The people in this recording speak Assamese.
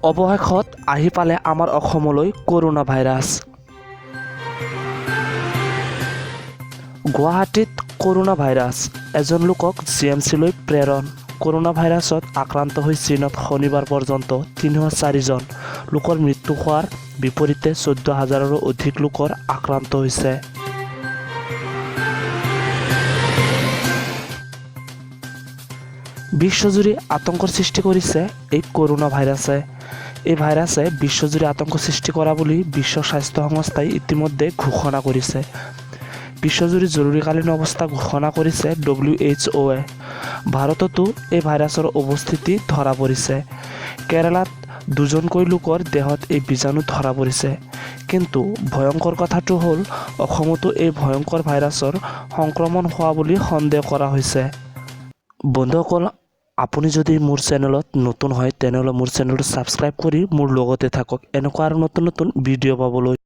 অৱশেষত আহি পালে আমাৰ অসমলৈ কৰোনা ভাইৰাছ। গুৱাহাটীত কৰোনা ভাইৰাছ, এজন লোকক GMC-লৈ প্ৰেৰণ। কৰোনা ভাইৰাছত আক্ৰান্ত হৈ চীনত শনিবাৰ পৰ্যন্ত ৩০৪ জন লোকৰ মৃত্যু হোৱাৰ বিপৰীতে ১৪,০০০ৰো অধিক লোকৰ আক্ৰান্ত হৈছে। বিশ্বজুৰি আতংকৰ সৃষ্টি কৰিছে এই কৰোনা ভাইৰাছে। এই ভাইৰাছে বিশ্বজুৰি আতংক সৃষ্টি কৰা বুলি বিশ্ব স্বাস্থ্য সংস্থাই ইতিমধ্যে ঘোষণা কৰিছে। বিশ্বজুৰি জৰুৰীকালীন অৱস্থা ঘোষণা কৰিছে WHO-এ। ভাৰততো এই ভাইৰাছৰ উপস্থিতি ধৰা পৰিছে। কেৰালাত ২জনকৈ লোকৰ দেহত এই বীজাণু ধৰা পৰিছে। কিন্তু ভয়ংকৰ কথাটো হ'ল অসমতো এই ভয়ংকৰ ভাইৰাছৰ সংক্ৰমণ হোৱা বুলি সন্দেহ কৰা হৈছে। বন্ধুসকল, আপুনি যদি মোৰ চেনেলত নতুন হয় তেনেহ'লে মোৰ চেনেলটো ছাবস্ক্ৰাইব কৰি মোৰ লগতে থাকক এনেকুৱা আৰু নতুন নতুন ভিডিঅ' পাবলৈ।